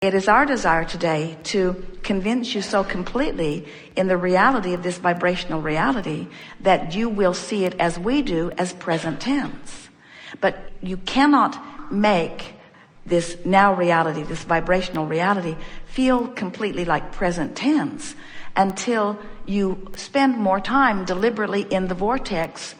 It is our desire today to convince you so completely in the reality of this vibrational reality that you will see it as we do, as present tense. But you cannot make this now reality, this vibrational reality, feel completely like present tense until you spend more time deliberately in the vortex,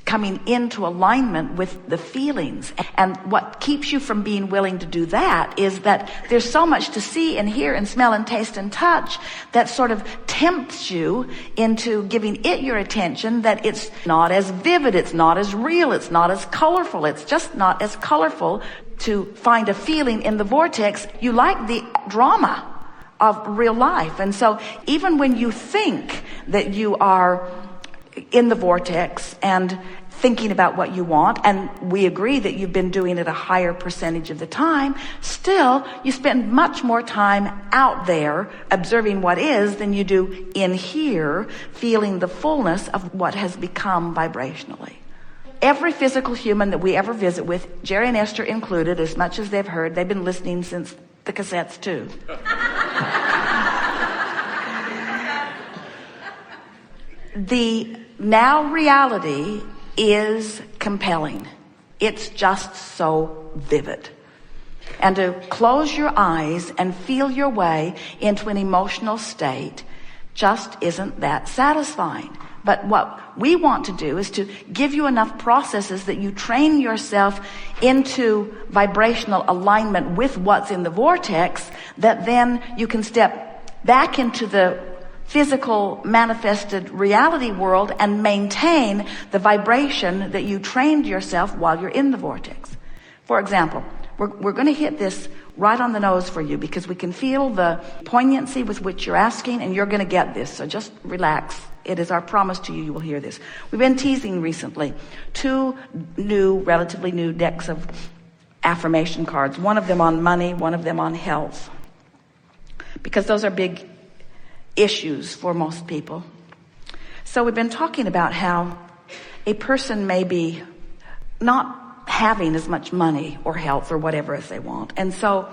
coming into alignment with the feelings. And what keeps you from being willing to do that is that there's so much to see and hear and smell and taste and touch that sort of tempts you into giving it your attention, that it's not as vivid, it's not as real, it's not as colorful, it's just not as colorful to find a feeling in the vortex. You like the drama of real life. And so even when you think that you are in the vortex and thinking about what you want, and we agree that you've been doing it a higher percentage of the time, still you spend much more time out there observing what is than you do in here feeling the fullness of what has become vibrationally. Every physical human that we ever visit with, Jerry and Esther included, as much as they've heard, they've been listening since the cassettes too. The now reality is compelling. It's just so vivid. And to close your eyes and feel your way into an emotional state just isn't that satisfying. But what we want to do is to give you enough processes that you train yourself into vibrational alignment with what's in the vortex, that then you can step back into the physical manifested reality world and maintain the vibration that you trained yourself while you're in the vortex. For example, we're going to hit this right on the nose for you because we can feel the poignancy with which you're asking, and you're going to get this. So just relax. It is our promise to you, you will hear this. We've been teasing recently 2 relatively new decks of affirmation cards. One of them on money, one of them on health. Because those are big issues for most people. So we've been talking about how a person may be not having as much money or health or whatever as they want. And so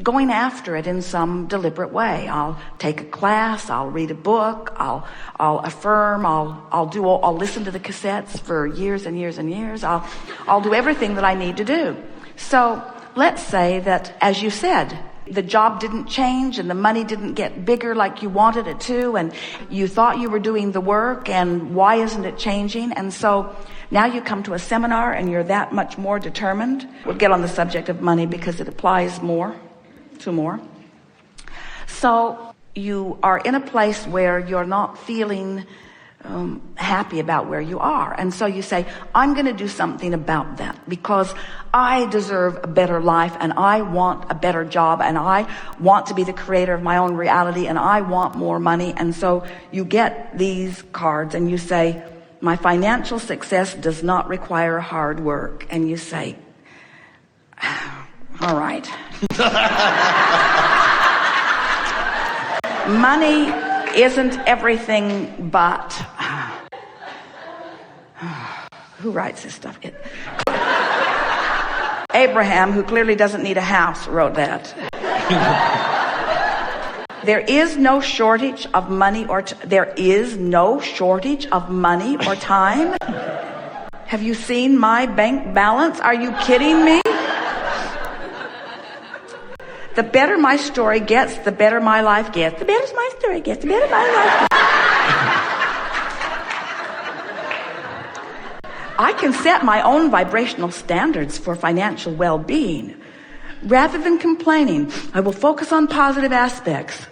going after it in some deliberate way. I'll take a class, I'll read a book, I'll affirm, I'll listen to the cassettes for years and years and years. I'll do everything that I need to do. So let's say that, as you said, the job didn't change and the money didn't get bigger like you wanted it to, and you thought you were doing the work, and why isn't it changing? And so now you come to a seminar and you're that much more determined. We'll get on the subject of money because it applies more to more. So you are in a place where you're not feeling happy about where you are. And so you say, I'm going to do something about that because I deserve a better life, and I want a better job, and I want to be the creator of my own reality, and I want more money. And so you get these cards and you say, my financial success does not require hard work. And you say, all right. Money isn't everything, but who writes this stuff? Abraham, who clearly doesn't need a house, wrote that. There is no shortage of money or there is no shortage of money or time. Have you seen my bank balance? Are you kidding me? The better my story gets, the better my life gets. The better my story gets, the better my life gets. I can set my own vibrational standards for financial well-being. Rather than complaining, I will focus on positive aspects.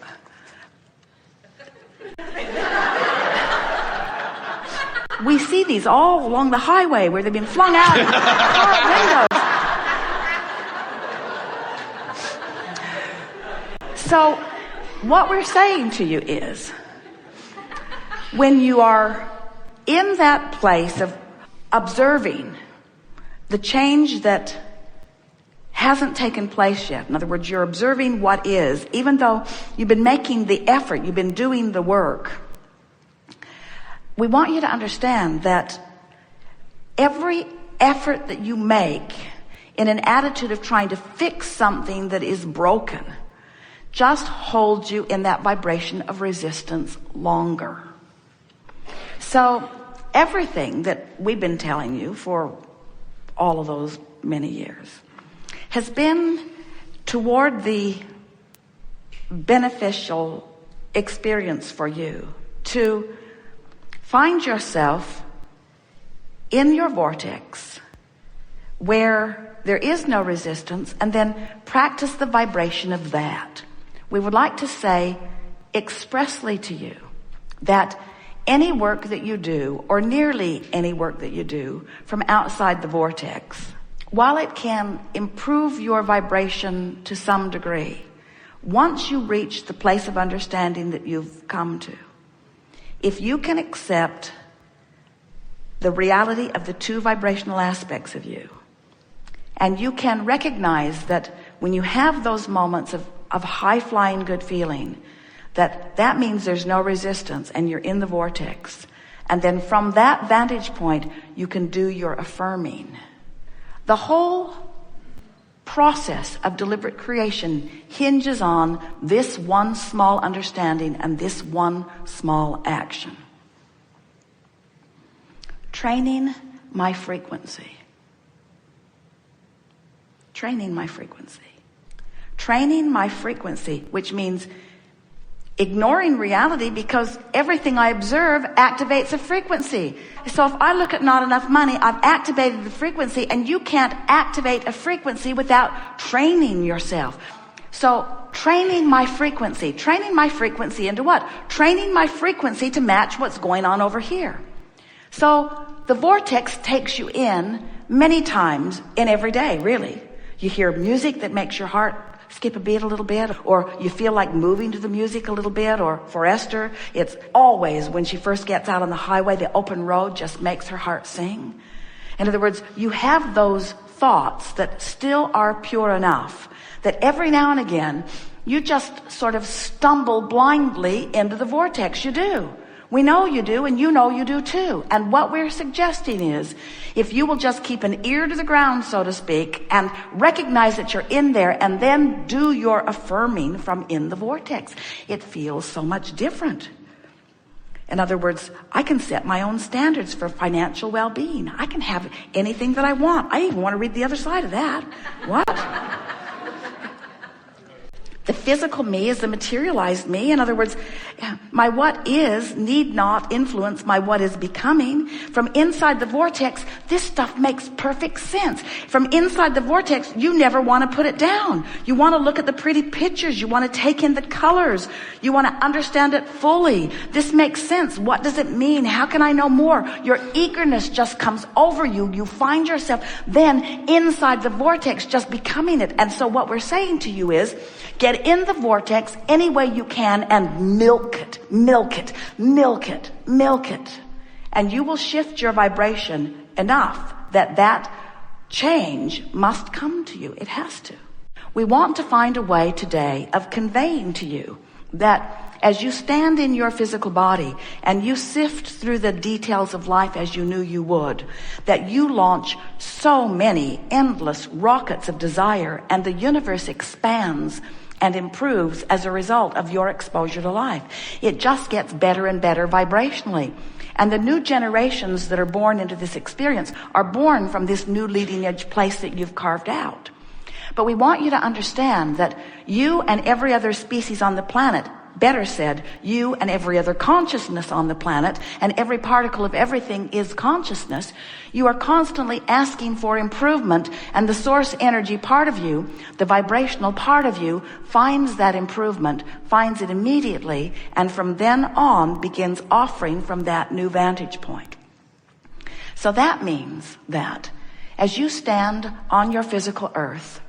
We see these all along the highway where they've been flung out of car windows. So what we're saying to you is, when you are in that place of observing the change that hasn't taken place yet, in other words, you're observing what is, even though you've been making the effort, you've been doing the work, we want you to understand that every effort that you make in an attitude of trying to fix something that is broken just holds you in that vibration of resistance longer. So everything that we've been telling you for all of those many years has been toward the beneficial experience for you to find yourself in your vortex where there is no resistance, and then practice the vibration of that. We would like to say expressly to you that any work that you do, or nearly any work that you do from outside the vortex, while it can improve your vibration to some degree, once you reach the place of understanding that you've come to, if you can accept the reality of the two vibrational aspects of you, and you can recognize that when you have those moments of high-flying good feeling, that means there's no resistance and you're in the vortex. And then from that vantage point, you can do your affirming. The whole process of deliberate creation hinges on this one small understanding and this one small action. Training my frequency. Training my frequency. Training my frequency, which means ignoring reality, because everything I observe activates a frequency. So if I look at not enough money, I've activated the frequency, and you can't activate a frequency without training yourself. So training my frequency into what? Training my frequency to match what's going on over here. So the vortex takes you in many times in every day, really. You hear music that makes your heart skip a beat a little bit, or you feel like moving to the music a little bit, or for Esther, it's always when she first gets out on the highway, the open road just makes her heart sing. In other words, you have those thoughts that still are pure enough that every now and again, you just sort of stumble blindly into the vortex. You do. We know you do, and you know you do too. And what we're suggesting is, if you will just keep an ear to the ground, so to speak, and recognize that you're in there, and then do your affirming from in the vortex, it feels so much different. In other words, I can set my own standards for financial well-being. I can have anything that I want. I even want to read the other side of that. What? The physical me is the materialized me. In other words, my what is need not influence my what is becoming. From inside the vortex, this stuff makes perfect sense. From inside the vortex, you never want to put it down. You want to look at the pretty pictures. You want to take in the colors. You want to understand it fully. This makes sense. What does it mean? How can I know more? Your eagerness just comes over you. You find yourself then inside the vortex just becoming it. And so what we're saying to you is, get in the vortex any way you can and milk it, milk it, milk it, milk it. And you will shift your vibration enough that change must come to you. It has to. We want to find a way today of conveying to you that as you stand in your physical body and you sift through the details of life as you knew you would, that you launch so many endless rockets of desire, and the universe expands and improves as a result of your exposure to life. It just gets better and better vibrationally. And the new generations that are born into this experience are born from this new leading edge place that you've carved out. But we want you to understand that you and every other species on the planet, better said, you and every other consciousness on the planet, and every particle of everything is consciousness. You are constantly asking for improvement, and the source energy part of you, the vibrational part of you, finds that improvement, finds it immediately, and from then on begins offering from that new vantage point. So that means that as you stand on your physical earth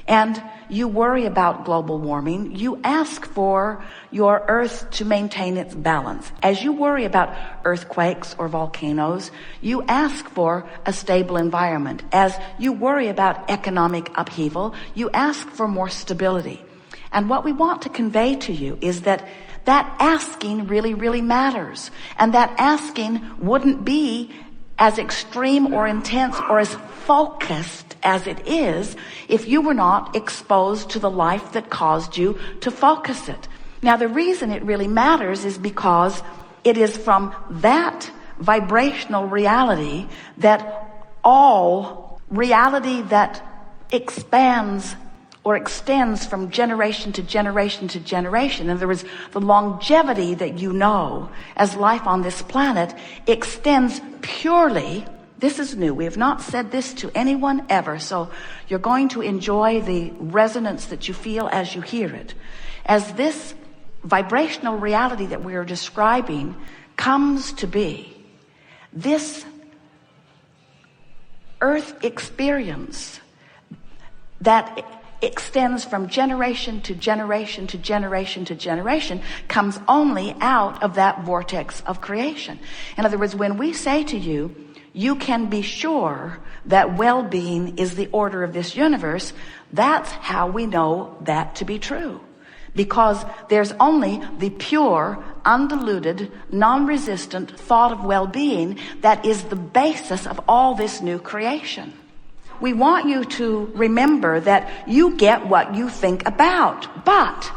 and you worry about global warming, you ask for your earth to maintain its balance. As you worry about earthquakes or volcanoes, you ask for a stable environment. As you worry about economic upheaval, you ask for more stability. And what we want to convey to you is that asking really, really matters. And that asking wouldn't be as extreme or intense or as focused as it is if you were not exposed to the life that caused you to focus it. Now, the reason it really matters is because it is from that vibrational reality that all reality that expands or extends from generation to generation to generation. In other words, the longevity that you know as life on this planet extends purely. This is new. We have not said this to anyone ever, so you're going to enjoy the resonance that you feel as you hear it. As this vibrational reality that we are describing comes to be, this earth experience that extends from generation to generation to generation to generation comes only out of that vortex of creation. In other words, when we say to you, you can be sure that well-being is the order of this universe, that's how we know that to be true. Because there's only the pure, undiluted, non-resistant thought of well-being that is the basis of all this new creation. We want you to remember that you get what you think about, but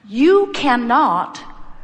you cannot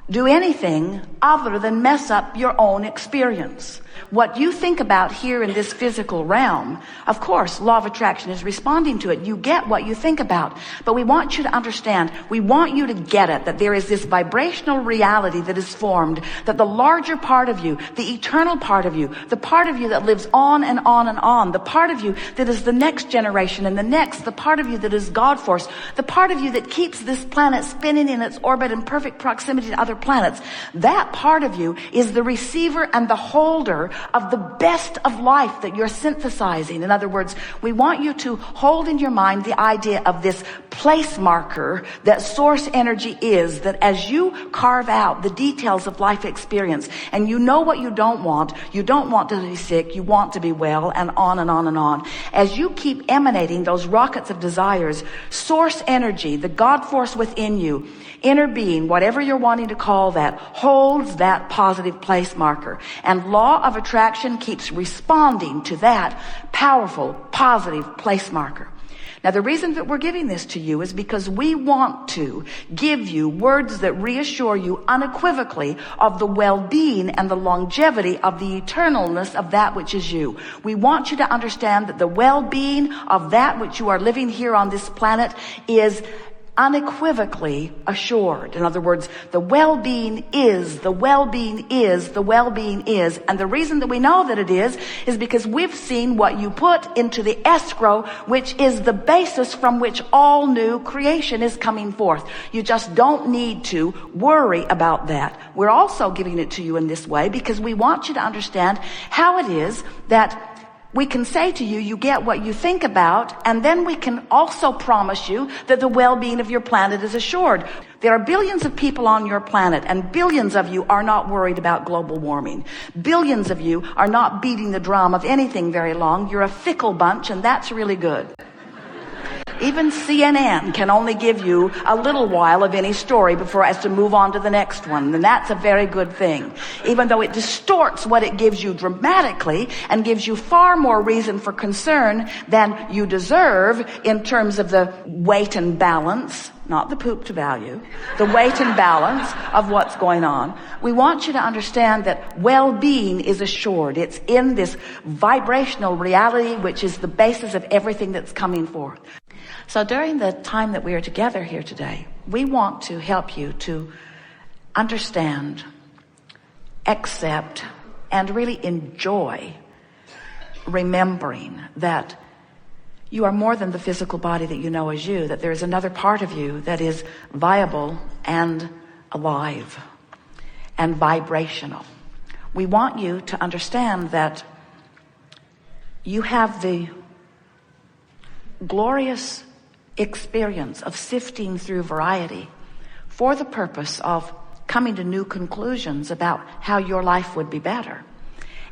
do anything other than mess up your own experience. What you think about here in this physical realm, of course, law of attraction is responding to it. You get what you think about. But we want you to understand, we want you to get it, that there is this vibrational reality that is formed, that the larger part of you, the eternal part of you, the part of you that lives on and on and on, the part of you that is the next generation and the next, the part of you that is God force, the part of you that keeps this planet spinning in its orbit in perfect proximity to other planets, that part of you is the receiver and the holder of the best of life that you're synthesizing. In other words, we want you to hold in your mind the idea of this place marker that source energy is, that as you carve out the details of life experience and you know what you don't want to be sick, you want to be well, and on and on and on. As you keep emanating those rockets of desires, source energy, the God force within you, inner being, whatever you're wanting to call that, holds that positive place marker. And law of attraction keeps responding to that powerful, positive place marker. Now, the reason that we're giving this to you is because we want to give you words that reassure you unequivocally of the well-being and the longevity of the eternalness of that which is you. We want you to understand that the well-being of that which you are living here on this planet is unequivocally assured. In other words, the well-being is, the well-being is, the well-being is. And the reason that we know that it is because we've seen what you put into the escrow, which is the basis from which all new creation is coming forth. You just don't need to worry about that. We're also giving it to you in this way because we want you to understand how it is that we can say to you, you get what you think about, and then we can also promise you that the well-being of your planet is assured. There are billions of people on your planet, and billions of you are not worried about global warming. Billions of you are not beating the drum of anything very long. You're a fickle bunch, and that's really good. Even CNN can only give you a little while of any story before it has to move on to the next one. And that's a very good thing. Even though it distorts what it gives you dramatically and gives you far more reason for concern than you deserve in terms of the weight and balance, not the poop to value, the weight and balance of what's going on. We want you to understand that well-being is assured. It's in this vibrational reality, which is the basis of everything that's coming forth. So during the time that we are together here today, we want to help you to understand, accept, and really enjoy remembering that you are more than the physical body that you know as you, that there is another part of you that is viable and alive and vibrational. We want you to understand that you have the glorious experience of sifting through variety for the purpose of coming to new conclusions about how your life would be better.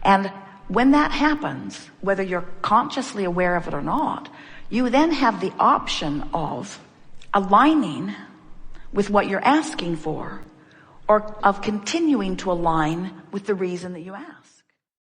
And when that happens, whether you're consciously aware of it or not, you then have the option of aligning with what you're asking for or of continuing to align with the reason that you ask.